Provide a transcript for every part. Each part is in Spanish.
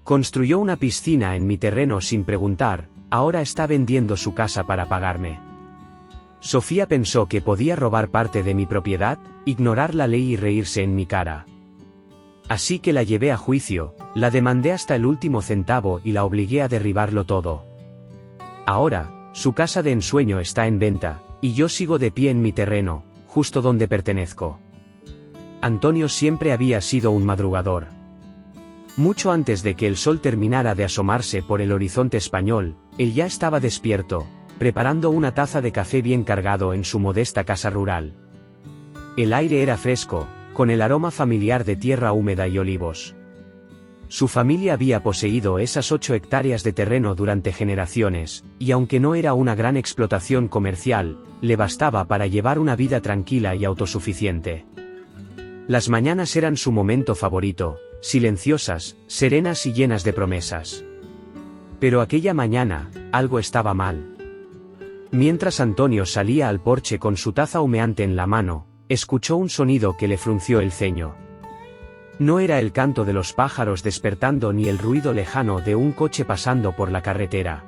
Construyó una piscina en mi terreno sin preguntar, ahora está vendiendo su casa para pagarme. Sofía pensó que podía robar parte de mi propiedad, ignorar la ley y reírse en mi cara. Así que la llevé a juicio, la demandé hasta el último centavo y la obligué a derribarlo todo. Ahora, su casa de ensueño está en venta, y yo sigo de pie en mi terreno, justo donde pertenezco. Antonio siempre había sido un madrugador. Mucho antes de que el sol terminara de asomarse por el horizonte español, él ya estaba despierto, preparando una taza de café bien cargado en su modesta casa rural. El aire era fresco, con el aroma familiar de tierra húmeda y olivos. Su familia había poseído esas 8 hectáreas de terreno durante generaciones, y aunque no era una gran explotación comercial, le bastaba para llevar una vida tranquila y autosuficiente. Las mañanas eran su momento favorito, silenciosas, serenas y llenas de promesas. Pero aquella mañana, algo estaba mal. Mientras Antonio salía al porche con su taza humeante en la mano, escuchó un sonido que le frunció el ceño. No era el canto de los pájaros despertando ni el ruido lejano de un coche pasando por la carretera.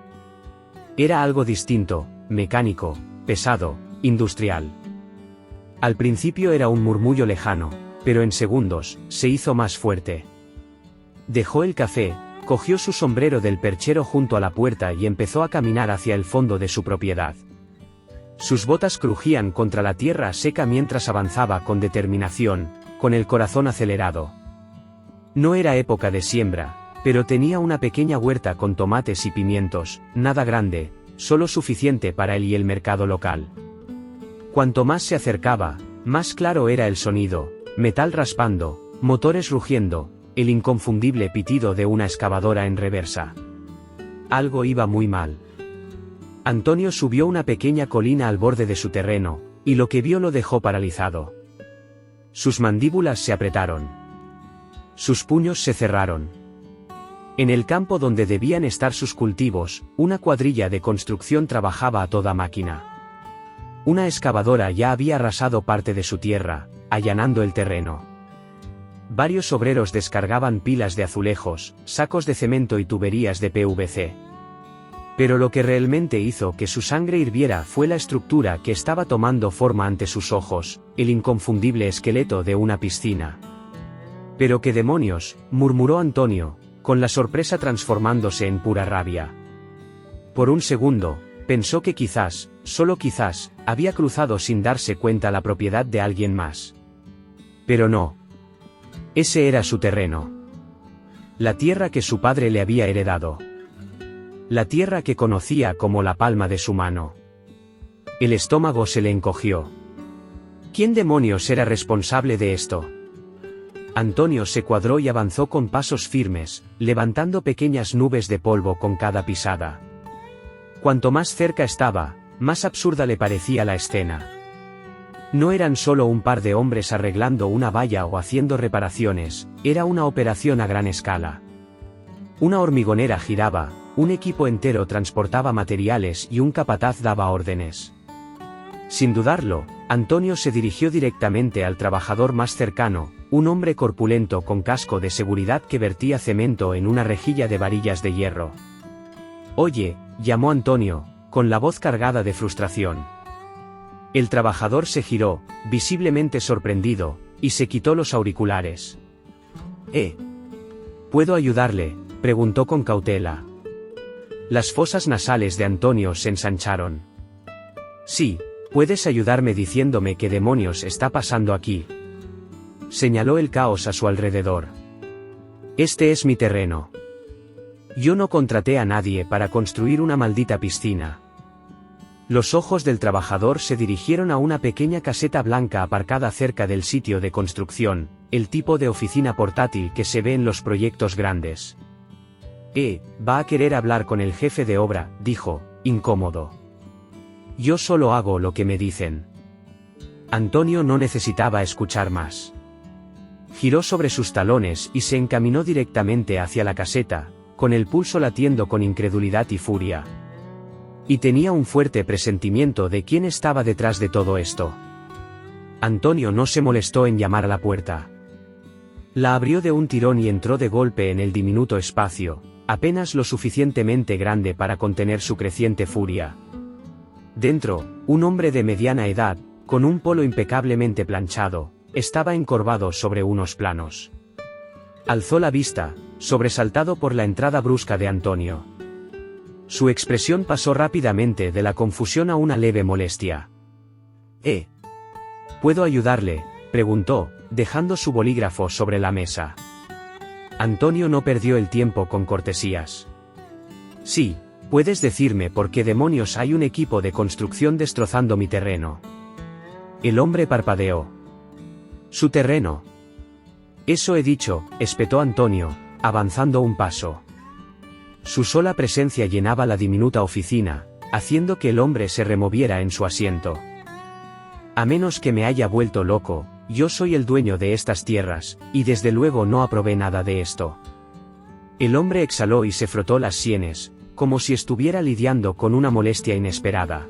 Era algo distinto, mecánico, pesado, industrial. Al principio era un murmullo lejano, pero en segundos, se hizo más fuerte. Dejó el café, cogió su sombrero del perchero junto a la puerta y empezó a caminar hacia el fondo de su propiedad. Sus botas crujían contra la tierra seca mientras avanzaba con determinación, con el corazón acelerado. No era época de siembra, pero tenía una pequeña huerta con tomates y pimientos, nada grande, solo suficiente para él y el mercado local. Cuanto más se acercaba, más claro era el sonido, metal raspando, motores rugiendo, el inconfundible pitido de una excavadora en reversa. Algo iba muy mal. Antonio subió una pequeña colina al borde de su terreno, y lo que vio lo dejó paralizado. Sus mandíbulas se apretaron. Sus puños se cerraron. En el campo donde debían estar sus cultivos, una cuadrilla de construcción trabajaba a toda máquina. Una excavadora ya había arrasado parte de su tierra, allanando el terreno. Varios obreros descargaban pilas de azulejos, sacos de cemento y tuberías de PVC. Pero lo que realmente hizo que su sangre hirviera fue la estructura que estaba tomando forma ante sus ojos, el inconfundible esqueleto de una piscina. «¿Pero qué demonios?», murmuró Antonio, con la sorpresa transformándose en pura rabia. Por un segundo, pensó que quizás, solo quizás, había cruzado sin darse cuenta la propiedad de alguien más. Pero no. Ese era su terreno. La tierra que su padre le había heredado. La tierra que conocía como la palma de su mano. El estómago se le encogió. ¿Quién demonios era responsable de esto? Antonio se cuadró y avanzó con pasos firmes, levantando pequeñas nubes de polvo con cada pisada. Cuanto más cerca estaba, más absurda le parecía la escena. No eran solo un par de hombres arreglando una valla o haciendo reparaciones, era una operación a gran escala. Una hormigonera giraba, un equipo entero transportaba materiales y un capataz daba órdenes. Sin dudarlo, Antonio se dirigió directamente al trabajador más cercano, un hombre corpulento con casco de seguridad que vertía cemento en una rejilla de varillas de hierro. «Oye», llamó Antonio, con la voz cargada de frustración. El trabajador se giró, visiblemente sorprendido, y se quitó los auriculares. ¿Puedo ayudarle?, preguntó con cautela. Las fosas nasales de Antonio se ensancharon. «Sí, puedes ayudarme diciéndome qué demonios está pasando aquí». Señaló el caos a su alrededor. «Este es mi terreno. Yo no contraté a nadie para construir una maldita piscina». Los ojos del trabajador se dirigieron a una pequeña caseta blanca aparcada cerca del sitio de construcción, el tipo de oficina portátil que se ve en los proyectos grandes. Va a querer hablar con el jefe de obra», dijo, incómodo. «Yo solo hago lo que me dicen». Antonio no necesitaba escuchar más. Giró sobre sus talones y se encaminó directamente hacia la caseta, con el pulso latiendo con incredulidad y furia. Y tenía un fuerte presentimiento de quién estaba detrás de todo esto. Antonio no se molestó en llamar a la puerta. La abrió de un tirón y entró de golpe en el diminuto espacio, apenas lo suficientemente grande para contener su creciente furia. Dentro, un hombre de mediana edad, con un polo impecablemente planchado, estaba encorvado sobre unos planos. Alzó la vista, sobresaltado por la entrada brusca de Antonio. Su expresión pasó rápidamente de la confusión a una leve molestia. ¿Puedo ayudarle?, preguntó, dejando su bolígrafo sobre la mesa. Antonio no perdió el tiempo con cortesías. Sí, puedes decirme por qué demonios hay un equipo de construcción destrozando mi terreno. El hombre parpadeó. ¿Su terreno? Eso he dicho, espetó Antonio, avanzando un paso. Su sola presencia llenaba la diminuta oficina, haciendo que el hombre se removiera en su asiento. A menos que me haya vuelto loco, yo soy el dueño de estas tierras, y desde luego no aprobé nada de esto. El hombre exhaló y se frotó las sienes, como si estuviera lidiando con una molestia inesperada.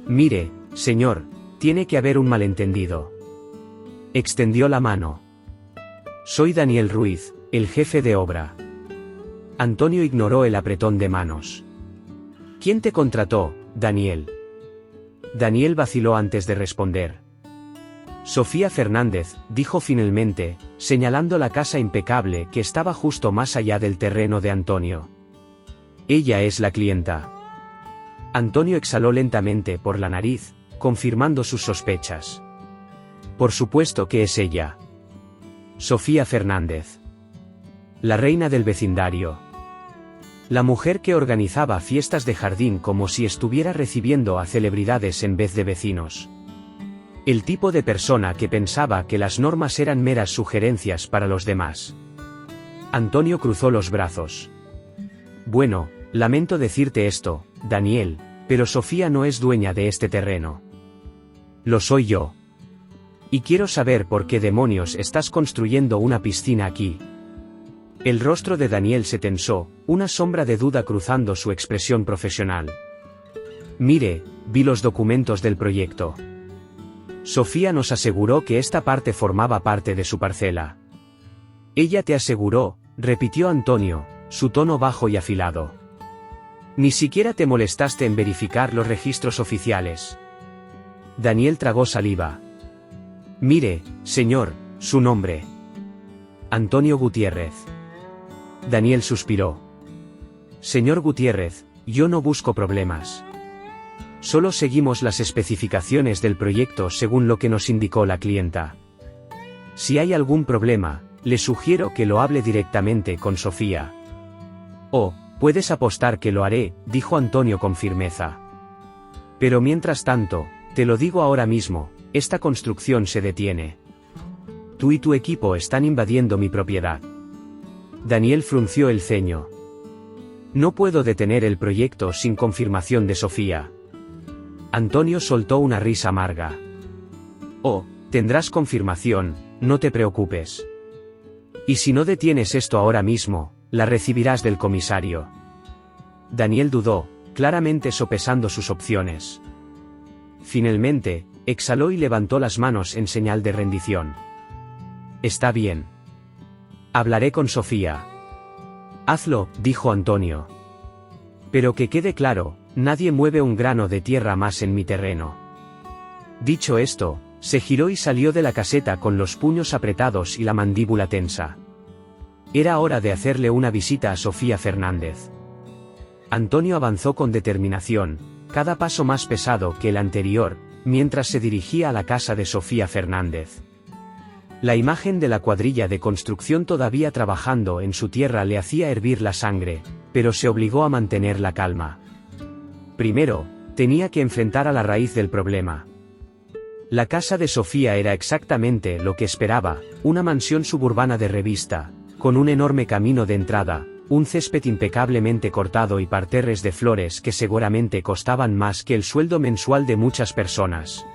Mire, señor, tiene que haber un malentendido. Extendió la mano. Soy Daniel Ruiz, el jefe de obra. Antonio ignoró el apretón de manos. ¿Quién te contrató, Daniel? Daniel vaciló antes de responder. Sofía Fernández, dijo finalmente, señalando la casa impecable que estaba justo más allá del terreno de Antonio. Ella es la clienta. Antonio exhaló lentamente por la nariz, confirmando sus sospechas. Por supuesto que es ella. Sofía Fernández. La reina del vecindario. La mujer que organizaba fiestas de jardín como si estuviera recibiendo a celebridades en vez de vecinos. El tipo de persona que pensaba que las normas eran meras sugerencias para los demás. Antonio cruzó los brazos. Bueno, lamento decirte esto, Daniel, pero Sofía no es dueña de este terreno. Lo soy yo. Y quiero saber por qué demonios estás construyendo una piscina aquí. El rostro de Daniel se tensó, una sombra de duda cruzando su expresión profesional. Mire, vi los documentos del proyecto. Sofía nos aseguró que esta parte formaba parte de su parcela. Ella te aseguró, repitió Antonio, su tono bajo y afilado. Ni siquiera te molestaste en verificar los registros oficiales. Daniel tragó saliva. Mire, señor, su nombre. Antonio Gutiérrez. Daniel suspiró. Señor Gutiérrez, yo no busco problemas. Solo seguimos las especificaciones del proyecto según lo que nos indicó la clienta. Si hay algún problema, le sugiero que lo hable directamente con Sofía. Oh, puedes apostar que lo haré, dijo Antonio con firmeza. Pero mientras tanto, te lo digo ahora mismo, esta construcción se detiene. Tú y tu equipo están invadiendo mi propiedad. Daniel frunció el ceño. No puedo detener el proyecto sin confirmación de Sofía. Antonio soltó una risa amarga. Oh, tendrás confirmación, no te preocupes. Y si no detienes esto ahora mismo, la recibirás del comisario. Daniel dudó, claramente sopesando sus opciones. Finalmente, exhaló y levantó las manos en señal de rendición. Está bien. Hablaré con Sofía. Hazlo, dijo Antonio. Pero que quede claro, nadie mueve un grano de tierra más en mi terreno. Dicho esto, se giró y salió de la caseta con los puños apretados y la mandíbula tensa. Era hora de hacerle una visita a Sofía Fernández. Antonio avanzó con determinación, cada paso más pesado que el anterior, mientras se dirigía a la casa de Sofía Fernández. La imagen de la cuadrilla de construcción todavía trabajando en su tierra le hacía hervir la sangre, pero se obligó a mantener la calma. Primero, tenía que enfrentar a la raíz del problema. La casa de Sofía era exactamente lo que esperaba, una mansión suburbana de revista, con un enorme camino de entrada, un césped impecablemente cortado y parterres de flores que seguramente costaban más que el sueldo mensual de muchas personas.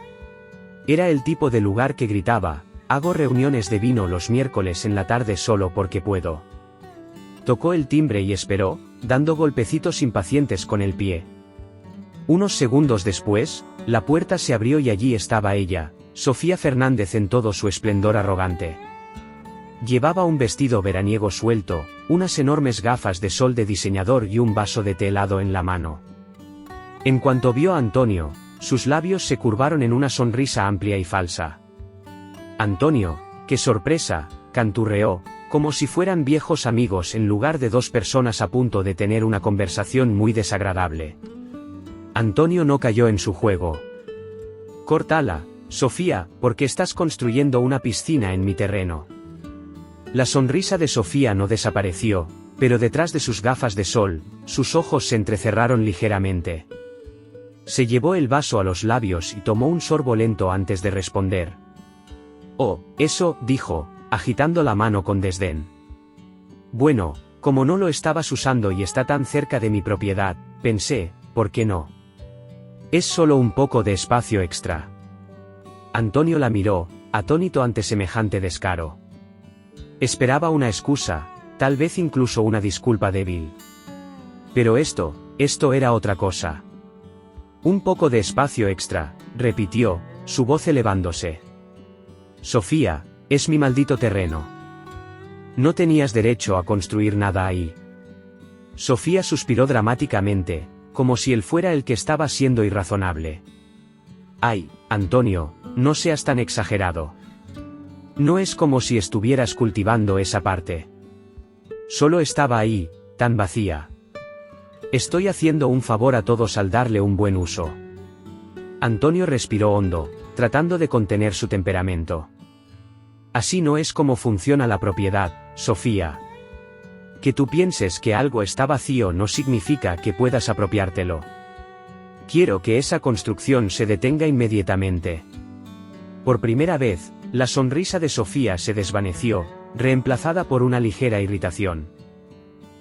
Era el tipo de lugar que gritaba: hago reuniones de vino los miércoles en la tarde solo porque puedo. Tocó el timbre y esperó, dando golpecitos impacientes con el pie. Unos segundos después, la puerta se abrió y allí estaba ella, Sofía Fernández en todo su esplendor arrogante. Llevaba un vestido veraniego suelto, unas enormes gafas de sol de diseñador y un vaso de té helado en la mano. En cuanto vio a Antonio, sus labios se curvaron en una sonrisa amplia y falsa. «Antonio, qué sorpresa», canturreó, como si fueran viejos amigos en lugar de dos personas a punto de tener una conversación muy desagradable. Antonio no cayó en su juego. «Córtala, Sofía, porque estás construyendo una piscina en mi terreno». La sonrisa de Sofía no desapareció, pero detrás de sus gafas de sol, sus ojos se entrecerraron ligeramente. Se llevó el vaso a los labios y tomó un sorbo lento antes de responder. «Oh, eso», dijo, agitando la mano con desdén. «Bueno, como no lo estabas usando y está tan cerca de mi propiedad, pensé, ¿por qué no? Es solo un poco de espacio extra». Antonio la miró, atónito ante semejante descaro. Esperaba una excusa, tal vez incluso una disculpa débil. Pero esto era otra cosa. «Un poco de espacio extra», repitió, su voz elevándose. «Sofía, es mi maldito terreno. No tenías derecho a construir nada ahí». Sofía suspiró dramáticamente, como si él fuera el que estaba siendo irrazonable. «Ay, Antonio, no seas tan exagerado. No es como si estuvieras cultivando esa parte. Solo estaba ahí, tan vacía. Estoy haciendo un favor a todos al darle un buen uso». Antonio respiró hondo, tratando de contener su temperamento. «Así no es como funciona la propiedad, Sofía. Que tú pienses que algo está vacío no significa que puedas apropiártelo. Quiero que esa construcción se detenga inmediatamente». Por primera vez, la sonrisa de Sofía se desvaneció, reemplazada por una ligera irritación.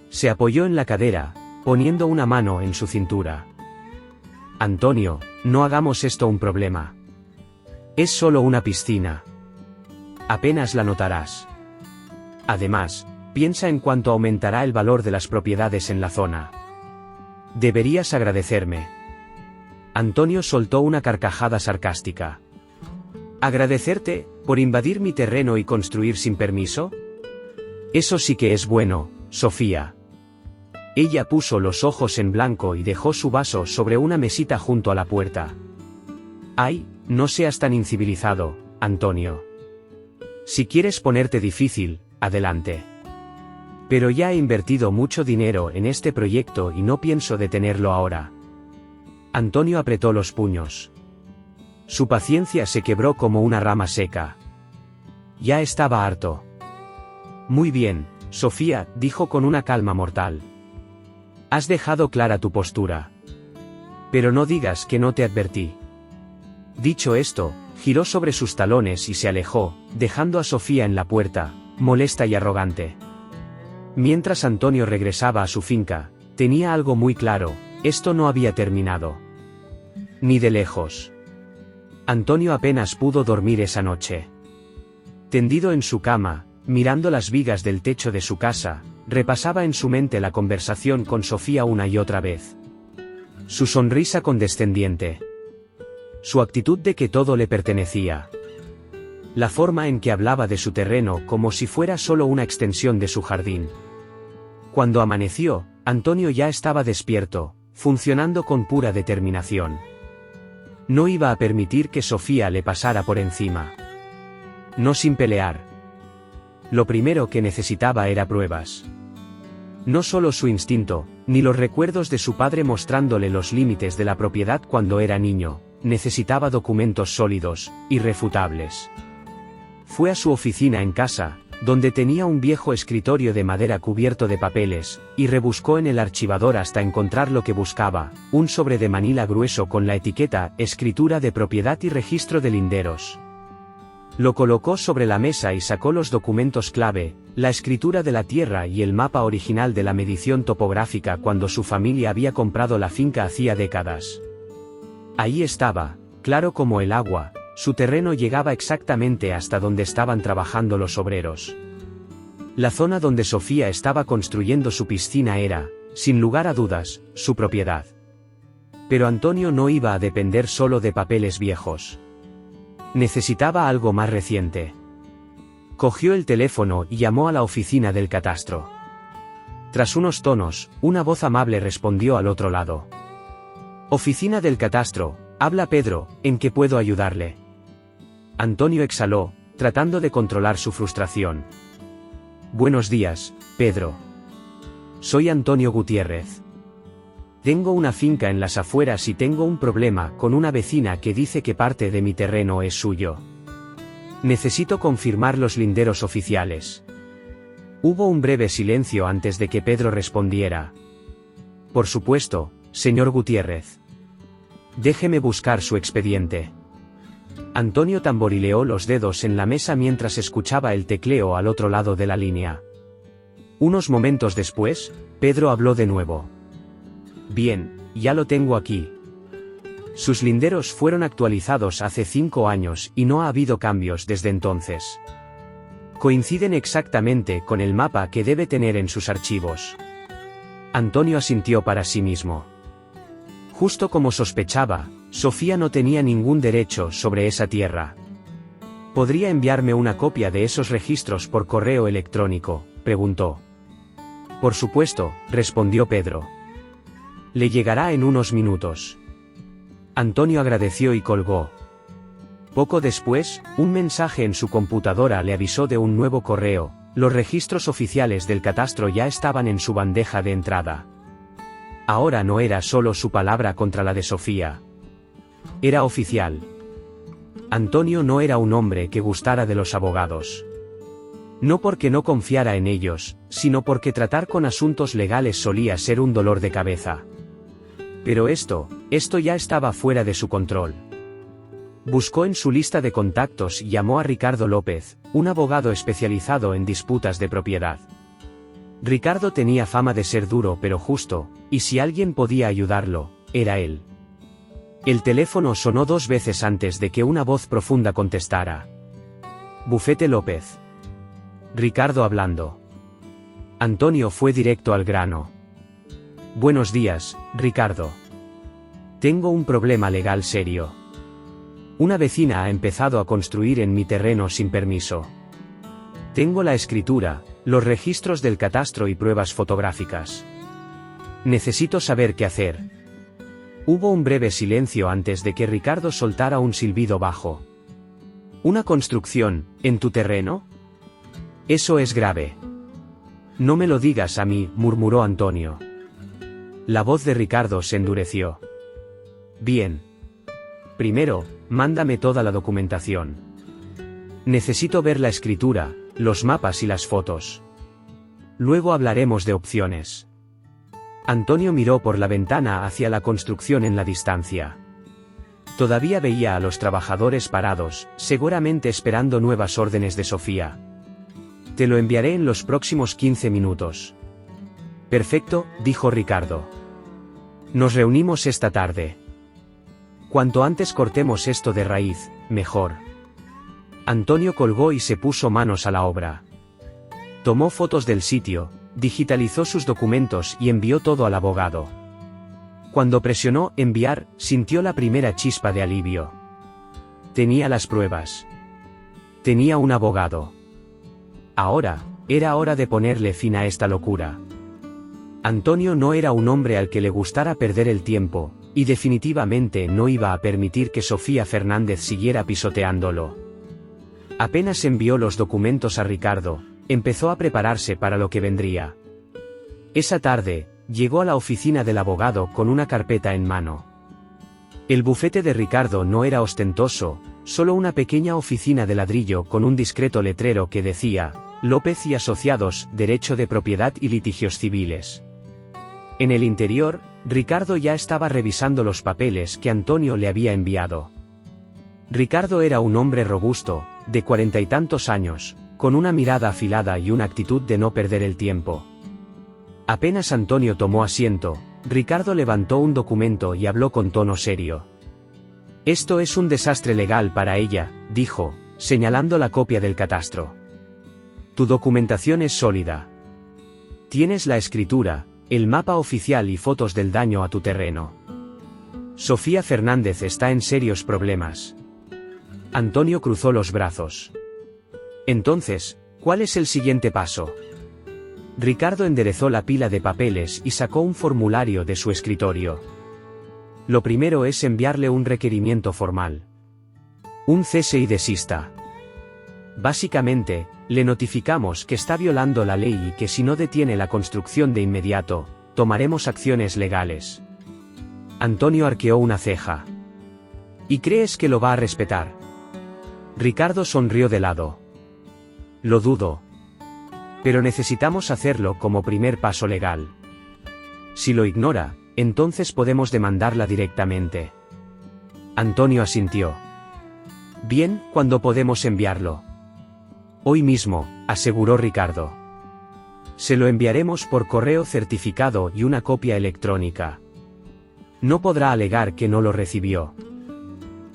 Se apoyó en la cadera, poniendo una mano en su cintura. «Antonio, no hagamos esto un problema. Es solo una piscina. Apenas la notarás. Además, piensa en cuánto aumentará el valor de las propiedades en la zona. Deberías agradecerme». Antonio soltó una carcajada sarcástica. «¿Agradecerte, por invadir mi terreno y construir sin permiso? Eso sí que es bueno, Sofía». Ella puso los ojos en blanco y dejó su vaso sobre una mesita junto a la puerta. «Ay, no seas tan incivilizado, Antonio. Si quieres ponerte difícil, adelante. Pero ya he invertido mucho dinero en este proyecto y no pienso detenerlo ahora». Antonio apretó los puños. Su paciencia se quebró como una rama seca. Ya estaba harto. «Muy bien, Sofía», dijo con una calma mortal. «Has dejado clara tu postura. Pero no digas que no te advertí». Dicho esto, giró sobre sus talones y se alejó, dejando a Sofía en la puerta, molesta y arrogante. Mientras Antonio regresaba a su finca, tenía algo muy claro: esto no había terminado. Ni de lejos. Antonio apenas pudo dormir esa noche. Tendido en su cama, mirando las vigas del techo de su casa, repasaba en su mente la conversación con Sofía una y otra vez. Su sonrisa condescendiente. Su actitud de que todo le pertenecía. La forma en que hablaba de su terreno como si fuera solo una extensión de su jardín. Cuando amaneció, Antonio ya estaba despierto, funcionando con pura determinación. No iba a permitir que Sofía le pasara por encima. No sin pelear. Lo primero que necesitaba era pruebas. No solo su instinto, ni los recuerdos de su padre mostrándole los límites de la propiedad cuando era niño, necesitaba documentos sólidos, irrefutables. Fue a su oficina en casa, donde tenía un viejo escritorio de madera cubierto de papeles, y rebuscó en el archivador hasta encontrar lo que buscaba: un sobre de manila grueso con la etiqueta «Escritura de propiedad y registro de linderos». Lo colocó sobre la mesa y sacó los documentos clave: la escritura de la tierra y el mapa original de la medición topográfica cuando su familia había comprado la finca hacía décadas. Ahí estaba, claro como el agua. Su terreno llegaba exactamente hasta donde estaban trabajando los obreros. La zona donde Sofía estaba construyendo su piscina era, sin lugar a dudas, su propiedad. Pero Antonio no iba a depender solo de papeles viejos. Necesitaba algo más reciente. Cogió el teléfono y llamó a la oficina del catastro. Tras unos tonos, una voz amable respondió al otro lado. Oficina del catastro, habla Pedro, ¿en qué puedo ayudarle? Antonio exhaló, tratando de controlar su frustración. Buenos días, Pedro. Soy Antonio Gutiérrez. Tengo una finca en las afueras y tengo un problema con una vecina que dice que parte de mi terreno es suyo. Necesito confirmar los linderos oficiales. Hubo un breve silencio antes de que Pedro respondiera. Por supuesto, señor Gutiérrez. Déjeme buscar su expediente. Antonio tamborileó los dedos en la mesa mientras escuchaba el tecleo al otro lado de la línea. Unos momentos después, Pedro habló de nuevo. Bien, ya lo tengo aquí. Sus linderos fueron actualizados hace 5 años y no ha habido cambios desde entonces. Coinciden exactamente con el mapa que debe tener en sus archivos. Antonio asintió para sí mismo. Justo como sospechaba, Sofía no tenía ningún derecho sobre esa tierra. ¿Podría enviarme una copia de esos registros por correo electrónico?, preguntó. Por supuesto, respondió Pedro. Le llegará en unos minutos. Antonio agradeció y colgó. Poco después, un mensaje en su computadora le avisó de un nuevo correo. Los registros oficiales del catastro ya estaban en su bandeja de entrada. Ahora no era solo su palabra contra la de Sofía. Era oficial. Antonio no era un hombre que gustara de los abogados. No porque no confiara en ellos, sino porque tratar con asuntos legales solía ser un dolor de cabeza. Pero esto ya estaba fuera de su control. Buscó en su lista de contactos y llamó a Ricardo López, un abogado especializado en disputas de propiedad. Ricardo tenía fama de ser duro pero justo, y si alguien podía ayudarlo, era él. El teléfono sonó 2 veces antes de que una voz profunda contestara. Bufete López. Ricardo hablando. Antonio fue directo al grano. Buenos días, Ricardo. Tengo un problema legal serio. Una vecina ha empezado a construir en mi terreno sin permiso. Tengo la escritura, los registros del catastro y pruebas fotográficas. Necesito saber qué hacer. Hubo un breve silencio antes de que Ricardo soltara un silbido bajo. ¿Una construcción, en tu terreno? Eso es grave. No me lo digas a mí, murmuró Antonio. La voz de Ricardo se endureció. Bien. Primero, mándame toda la documentación. Necesito ver la escritura, los mapas y las fotos. Luego hablaremos de opciones. Antonio miró por la ventana hacia la construcción en la distancia. Todavía veía a los trabajadores parados, seguramente esperando nuevas órdenes de Sofía. Te lo enviaré en los próximos 15 minutos. Perfecto, dijo Ricardo. Nos reunimos esta tarde. Cuanto antes cortemos esto de raíz, mejor. Antonio colgó y se puso manos a la obra. Tomó fotos del sitio, digitalizó sus documentos y envió todo al abogado. Cuando presionó enviar, sintió la primera chispa de alivio. Tenía las pruebas. Tenía un abogado. Ahora, era hora de ponerle fin a esta locura. Antonio no era un hombre al que le gustara perder el tiempo, y definitivamente no iba a permitir que Sofía Fernández siguiera pisoteándolo. Apenas envió los documentos a Ricardo, empezó a prepararse para lo que vendría. Esa tarde, llegó a la oficina del abogado con una carpeta en mano. El bufete de Ricardo no era ostentoso, solo una pequeña oficina de ladrillo con un discreto letrero que decía, López y Asociados, Derecho de Propiedad y Litigios Civiles. En el interior, Ricardo ya estaba revisando los papeles que Antonio le había enviado. Ricardo era un hombre robusto, de 40 y tantos años, con una mirada afilada y una actitud de no perder el tiempo. Apenas Antonio tomó asiento, Ricardo levantó un documento y habló con tono serio. Esto es un desastre legal para ella, dijo, señalando la copia del catastro. Tu documentación es sólida. Tienes la escritura, el mapa oficial y fotos del daño a tu terreno. Sofía Fernández está en serios problemas. Antonio cruzó los brazos. Entonces, ¿cuál es el siguiente paso? Ricardo enderezó la pila de papeles y sacó un formulario de su escritorio. Lo primero es enviarle un requerimiento formal. Un cese y desista. Básicamente, le notificamos que está violando la ley y que si no detiene la construcción de inmediato, tomaremos acciones legales. Antonio arqueó una ceja. ¿Y crees que lo va a respetar? Ricardo sonrió de lado. Lo dudo. Pero necesitamos hacerlo como primer paso legal. Si lo ignora, entonces podemos demandarla directamente. Antonio asintió. Bien, ¿cuándo podemos enviarlo? Hoy mismo, aseguró Ricardo. Se lo enviaremos por correo certificado y una copia electrónica. No podrá alegar que no lo recibió.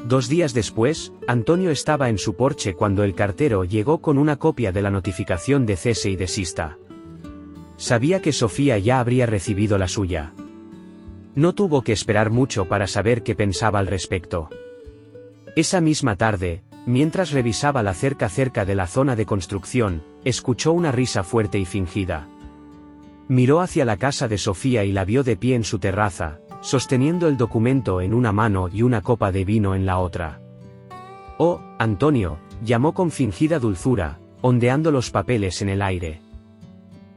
2 días después, Antonio estaba en su porche cuando el cartero llegó con una copia de la notificación de cese y desista. Sabía que Sofía ya habría recibido la suya. No tuvo que esperar mucho para saber qué pensaba al respecto. Esa misma tarde, mientras revisaba la cerca cerca de la zona de construcción, escuchó una risa fuerte y fingida. Miró hacia la casa de Sofía y la vio de pie en su terraza, sosteniendo el documento en una mano y una copa de vino en la otra. «Oh, Antonio», llamó con fingida dulzura, ondeando los papeles en el aire.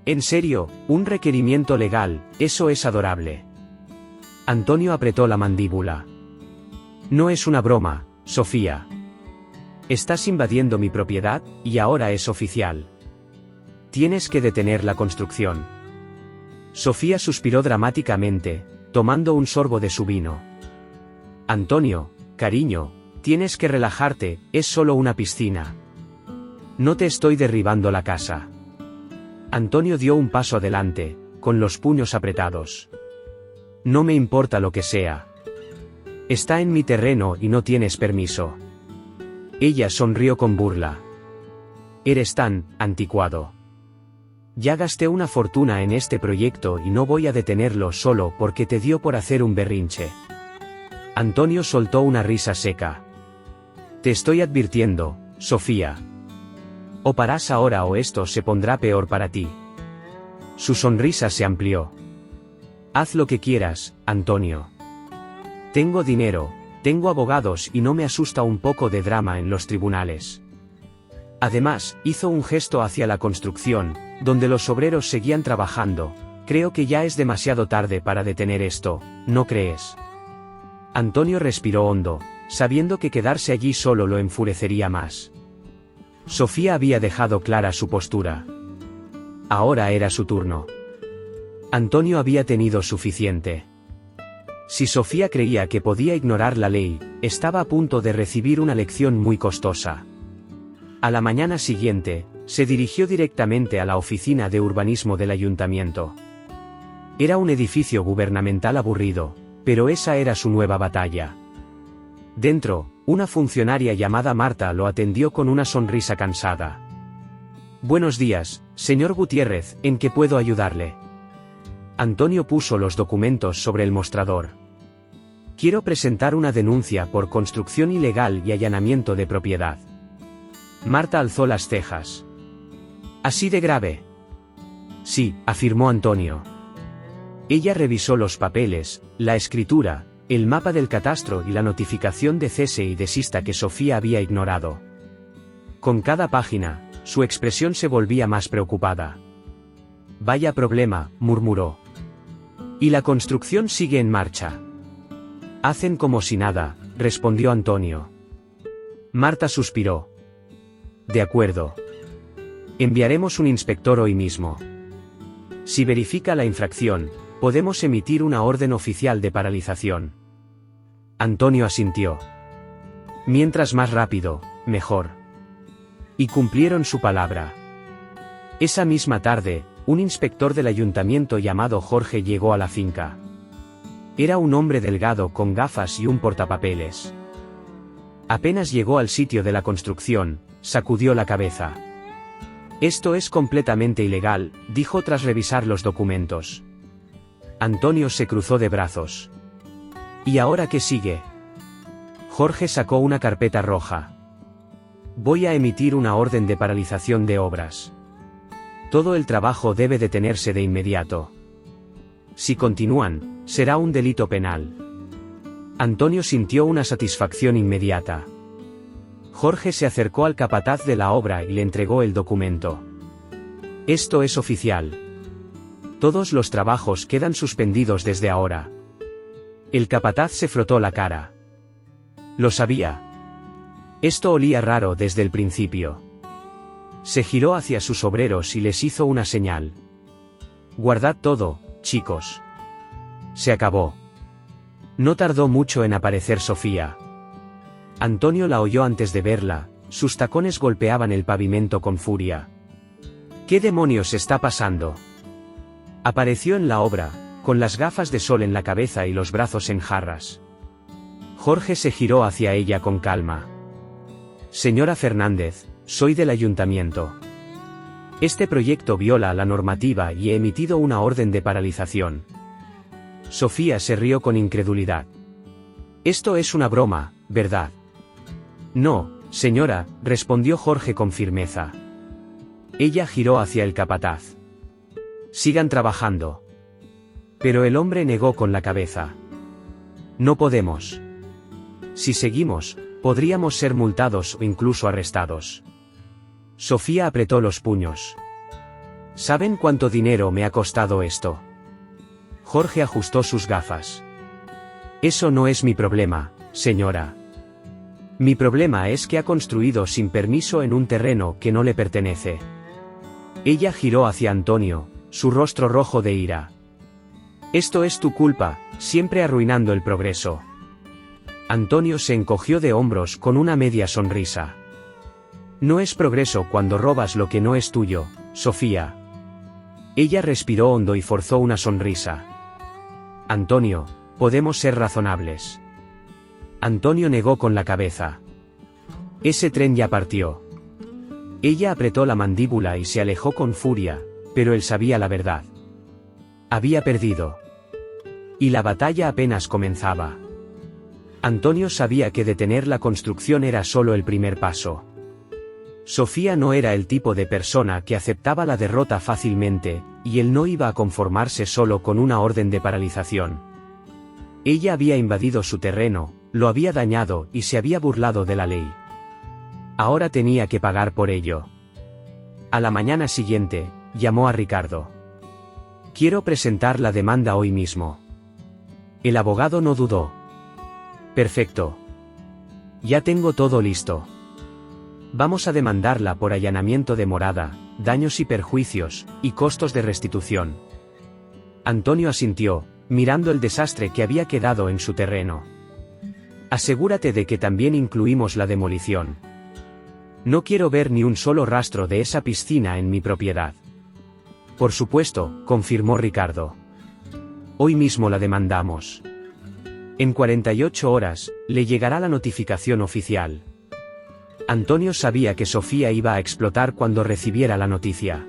«En serio, un requerimiento legal, eso es adorable». Antonio apretó la mandíbula. «No es una broma, Sofía. Estás invadiendo mi propiedad, y ahora es oficial. Tienes que detener la construcción». Sofía suspiró dramáticamente, tomando un sorbo de su vino. «Antonio, cariño, tienes que relajarte, es solo una piscina. No te estoy derribando la casa». Antonio dio un paso adelante, con los puños apretados. «No me importa lo que sea. Está en mi terreno y no tienes permiso». Ella sonrió con burla. «Eres tan anticuado. Ya gasté una fortuna en este proyecto y no voy a detenerlo solo porque te dio por hacer un berrinche». Antonio soltó una risa seca. «Te estoy advirtiendo, Sofía. O paras ahora o esto se pondrá peor para ti». Su sonrisa se amplió. «Haz lo que quieras, Antonio. Tengo dinero, tengo abogados y no me asusta un poco de drama en los tribunales». Además, hizo un gesto hacia la construcción, donde los obreros seguían trabajando. «Creo que ya es demasiado tarde para detener esto, ¿no crees?». Antonio respiró hondo, sabiendo que quedarse allí solo lo enfurecería más. Sofía había dejado clara su postura. Ahora era su turno. Antonio había tenido suficiente. Si Sofía creía que podía ignorar la ley, estaba a punto de recibir una lección muy costosa. A la mañana siguiente, se dirigió directamente a la oficina de urbanismo del ayuntamiento. Era un edificio gubernamental aburrido, pero esa era su nueva batalla. Dentro, una funcionaria llamada Marta lo atendió con una sonrisa cansada. «Buenos días, señor Gutiérrez, ¿en qué puedo ayudarle?». Antonio puso los documentos sobre el mostrador. «Quiero presentar una denuncia por construcción ilegal y allanamiento de propiedad». Marta alzó las cejas. «¿Así de grave?». «Sí», afirmó Antonio. Ella revisó los papeles, la escritura, el mapa del catastro y la notificación de cese y desista que Sofía había ignorado. Con cada página, su expresión se volvía más preocupada. «Vaya problema», murmuró. «Y la construcción sigue en marcha». «Hacen como si nada», respondió Antonio. Marta suspiró. «De acuerdo. Enviaremos un inspector hoy mismo. Si verifica la infracción, podemos emitir una orden oficial de paralización». Antonio asintió. Mientras más rápido, mejor. Y cumplieron su palabra. Esa misma tarde, un inspector del ayuntamiento llamado Jorge llegó a la finca. Era un hombre delgado con gafas y un portapapeles. Apenas llegó al sitio de la construcción, sacudió la cabeza. «Esto es completamente ilegal», dijo tras revisar los documentos. Antonio se cruzó de brazos. «¿Y ahora qué sigue?». Jorge sacó una carpeta roja. Voy a emitir una orden de paralización de obras. Todo el trabajo debe detenerse de inmediato. Si continúan, será un delito penal. Antonio sintió una satisfacción inmediata. Jorge se acercó al capataz de la obra y le entregó el documento. Esto es oficial. Todos los trabajos quedan suspendidos desde ahora. El capataz se frotó la cara. Lo sabía. Esto olía raro desde el principio. Se giró hacia sus obreros y les hizo una señal. Guardad todo, chicos. Se acabó. No tardó mucho en aparecer Sofía. Antonio la oyó antes de verla, sus tacones golpeaban el pavimento con furia. ¿Qué demonios está pasando? Apareció en la obra, con las gafas de sol en la cabeza y los brazos en jarras. Jorge se giró hacia ella con calma. Señora Fernández, soy del ayuntamiento. Este proyecto viola la normativa y he emitido una orden de paralización. Sofía se rió con incredulidad. Esto es una broma, ¿verdad? No, señora, respondió Jorge con firmeza. Ella giró hacia el capataz. Sigan trabajando. Pero el hombre negó con la cabeza. No podemos. Si seguimos, podríamos ser multados o incluso arrestados. Sofía apretó los puños. ¿Saben cuánto dinero me ha costado esto? Jorge ajustó sus gafas. Eso no es mi problema, señora. Mi problema es que ha construido sin permiso en un terreno que no le pertenece. Ella giró hacia Antonio, su rostro rojo de ira. Esto es tu culpa, siempre arruinando el progreso. Antonio se encogió de hombros con una media sonrisa. No es progreso cuando robas lo que no es tuyo, Sofía. Ella respiró hondo y forzó una sonrisa. Antonio, podemos ser razonables. Antonio negó con la cabeza. Ese tren ya partió. Ella apretó la mandíbula y se alejó con furia, pero él sabía la verdad. Había perdido. Y la batalla apenas comenzaba. Antonio sabía que detener la construcción era solo el primer paso. Sofía no era el tipo de persona que aceptaba la derrota fácilmente, y él no iba a conformarse solo con una orden de paralización. Ella había invadido su terreno, lo había dañado y se había burlado de la ley. Ahora tenía que pagar por ello. A la mañana siguiente, llamó a Ricardo. Quiero presentar la demanda hoy mismo. El abogado no dudó. Perfecto. Ya tengo todo listo. Vamos a demandarla por allanamiento de morada, daños y perjuicios, y costos de restitución. Antonio asintió, mirando el desastre que había quedado en su terreno. Asegúrate de que también incluimos la demolición. No quiero ver ni un solo rastro de esa piscina en mi propiedad. Por supuesto, confirmó Ricardo. Hoy mismo la demandamos. En 48 horas, le llegará la notificación oficial. Antonio sabía que Sofía iba a explotar cuando recibiera la noticia.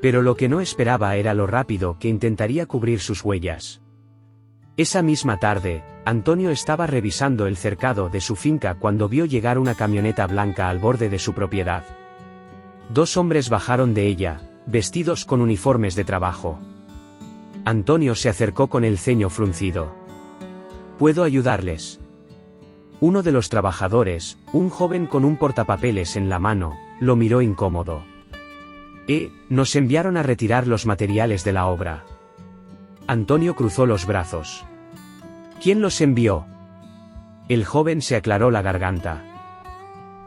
Pero lo que no esperaba era lo rápido que intentaría cubrir sus huellas. Esa misma tarde, Antonio estaba revisando el cercado de su finca cuando vio llegar una camioneta blanca al borde de su propiedad. Dos hombres bajaron de ella, vestidos con uniformes de trabajo. Antonio se acercó con el ceño fruncido. ¿Puedo ayudarles? Uno de los trabajadores, un joven con un portapapeles en la mano, lo miró incómodo. Nos enviaron a retirar los materiales de la obra. Antonio cruzó los brazos. ¿Quién los envió? El joven se aclaró la garganta.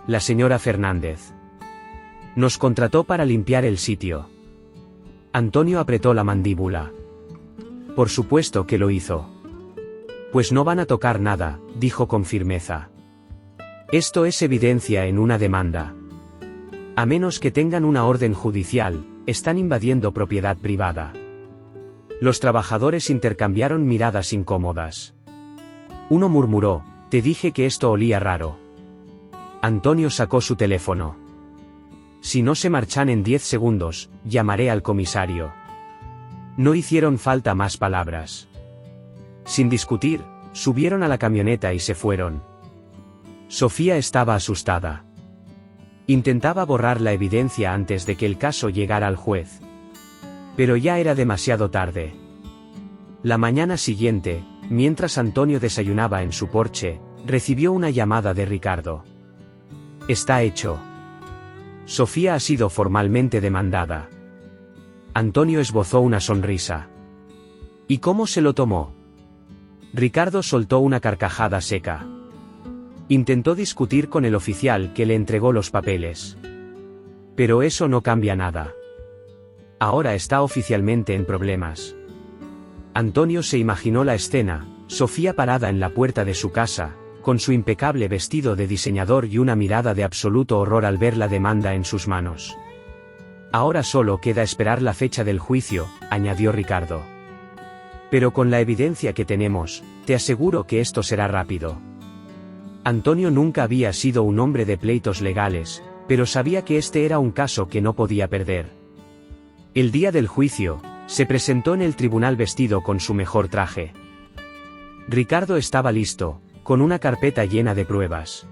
La señora Fernández. Nos contrató para limpiar el sitio. Antonio apretó la mandíbula. Por supuesto que lo hizo. Pues no van a tocar nada, dijo con firmeza. Esto es evidencia en una demanda. A menos que tengan una orden judicial, están invadiendo propiedad privada. Los trabajadores intercambiaron miradas incómodas. Uno murmuró, te dije que esto olía raro. Antonio sacó su teléfono. Si no se marchan en 10 segundos, llamaré al comisario. No hicieron falta más palabras. Sin discutir, subieron a la camioneta y se fueron. Sofía estaba asustada. Intentaba borrar la evidencia antes de que el caso llegara al juez. Pero ya era demasiado tarde. La mañana siguiente, mientras Antonio desayunaba en su porche, recibió una llamada de Ricardo. Está hecho. Sofía ha sido formalmente demandada. Antonio esbozó una sonrisa. ¿Y cómo se lo tomó? Ricardo soltó una carcajada seca. Intentó discutir con el oficial que le entregó los papeles. Pero eso no cambia nada. Ahora está oficialmente en problemas. Antonio se imaginó la escena, Sofía parada en la puerta de su casa, con su impecable vestido de diseñador y una mirada de absoluto horror al ver la demanda en sus manos. Ahora solo queda esperar la fecha del juicio, añadió Ricardo. Pero con la evidencia que tenemos, te aseguro que esto será rápido. Antonio nunca había sido un hombre de pleitos legales, pero sabía que este era un caso que no podía perder. El día del juicio, se presentó en el tribunal vestido con su mejor traje. Ricardo estaba listo, con una carpeta llena de pruebas.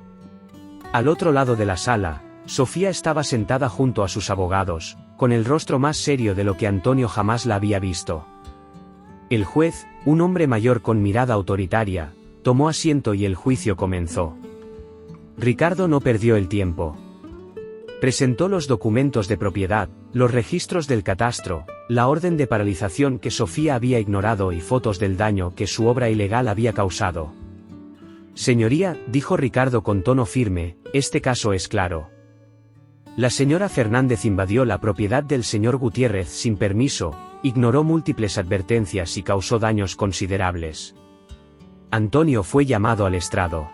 Al otro lado de la sala, Sofía estaba sentada junto a sus abogados, con el rostro más serio de lo que Antonio jamás la había visto. El juez, un hombre mayor con mirada autoritaria, tomó asiento y el juicio comenzó. Ricardo no perdió el tiempo. Presentó los documentos de propiedad, los registros del catastro, la orden de paralización que Sofía había ignorado y fotos del daño que su obra ilegal había causado. Señoría, dijo Ricardo con tono firme, este caso es claro. La señora Fernández invadió la propiedad del señor Gutiérrez sin permiso, ignoró múltiples advertencias y causó daños considerables. Antonio fue llamado al estrado.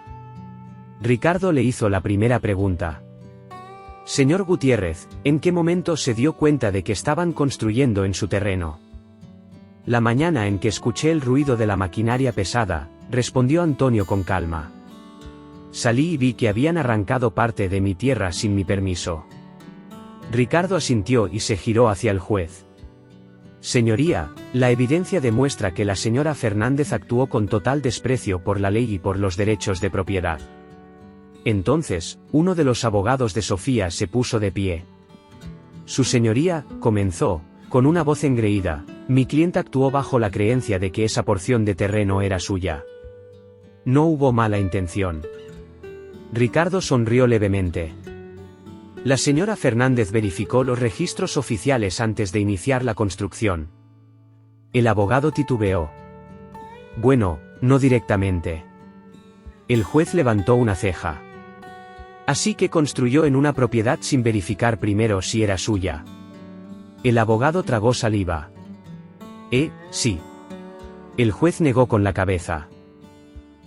Ricardo le hizo la primera pregunta. Señor Gutiérrez, ¿en qué momento se dio cuenta de que estaban construyendo en su terreno? La mañana en que escuché el ruido de la maquinaria pesada, respondió Antonio con calma. Salí y vi que habían arrancado parte de mi tierra sin mi permiso. Ricardo asintió y se giró hacia el juez. Señoría, la evidencia demuestra que la señora Fernández actuó con total desprecio por la ley y por los derechos de propiedad. Entonces, uno de los abogados de Sofía se puso de pie. Su señoría, comenzó, con una voz engreída, mi cliente actuó bajo la creencia de que esa porción de terreno era suya. No hubo mala intención. Ricardo sonrió levemente. La señora Fernández verificó los registros oficiales antes de iniciar la construcción. El abogado titubeó. Bueno, no directamente. El juez levantó una ceja. Así que construyó en una propiedad sin verificar primero si era suya. El abogado tragó saliva. Sí. El juez negó con la cabeza.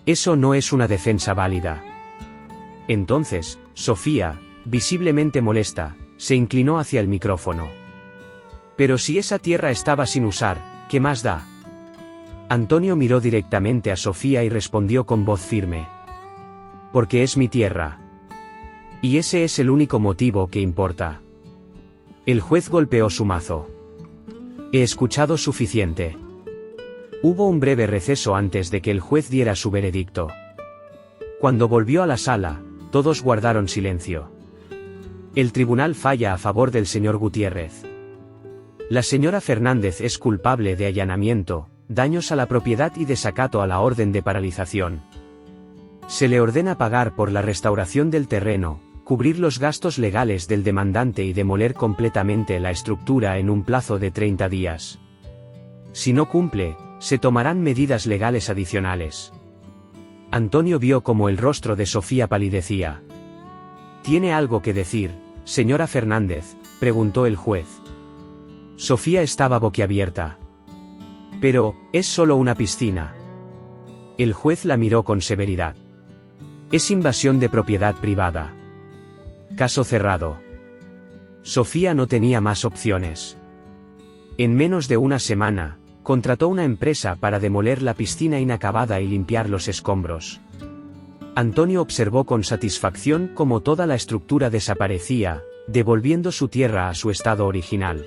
Eso no es una defensa válida. Entonces, Sofía, visiblemente molesta, se inclinó hacia el micrófono. Pero si esa tierra estaba sin usar, ¿qué más da? Antonio miró directamente a Sofía y respondió con voz firme. Porque es mi tierra. Y ese es el único motivo que importa. El juez golpeó su mazo. He escuchado suficiente. Hubo un breve receso antes de que el juez diera su veredicto. Cuando volvió a la sala, todos guardaron silencio. El tribunal falla a favor del señor Gutiérrez. La señora Fernández es culpable de allanamiento, daños a la propiedad y desacato a la orden de paralización. Se le ordena pagar por la restauración del terreno, cubrir los gastos legales del demandante y demoler completamente la estructura en un plazo de 30 días. Si no cumple, se tomarán medidas legales adicionales. Antonio vio cómo el rostro de Sofía palidecía. ¿Tiene algo que decir, señora Fernández?, preguntó el juez. Sofía estaba boquiabierta. Pero, es solo una piscina. El juez la miró con severidad. Es invasión de propiedad privada. Caso cerrado. Sofía no tenía más opciones. En menos de una semana, contrató una empresa para demoler la piscina inacabada y limpiar los escombros. Antonio observó con satisfacción cómo toda la estructura desaparecía, devolviendo su tierra a su estado original.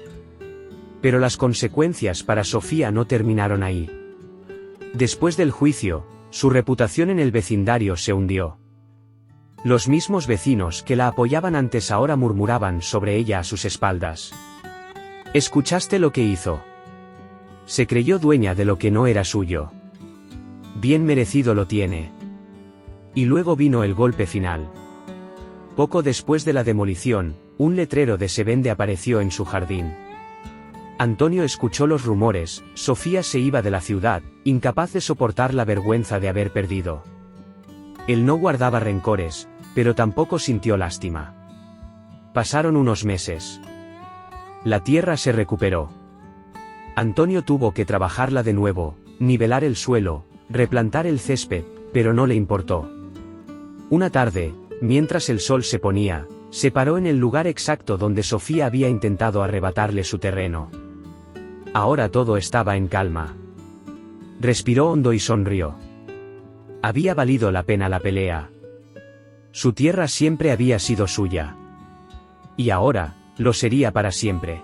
Pero las consecuencias para Sofía no terminaron ahí. Después del juicio, su reputación en el vecindario se hundió. Los mismos vecinos que la apoyaban antes ahora murmuraban sobre ella a sus espaldas. ¿Escuchaste lo que hizo? Se creyó dueña de lo que no era suyo. Bien merecido lo tiene. Y luego vino el golpe final. Poco después de la demolición, un letrero de se vende apareció en su jardín. Antonio escuchó los rumores. Sofía se iba de la ciudad, incapaz de soportar la vergüenza de haber perdido. Él no guardaba rencores, pero tampoco sintió lástima. Pasaron unos meses. La tierra se recuperó. Antonio tuvo que trabajarla de nuevo, nivelar el suelo, replantar el césped, pero no le importó. Una tarde, mientras el sol se ponía, se paró en el lugar exacto donde Sofía había intentado arrebatarle su terreno. Ahora todo estaba en calma. Respiró hondo y sonrió. Había valido la pena la pelea. Su tierra siempre había sido suya. Y ahora, lo sería para siempre.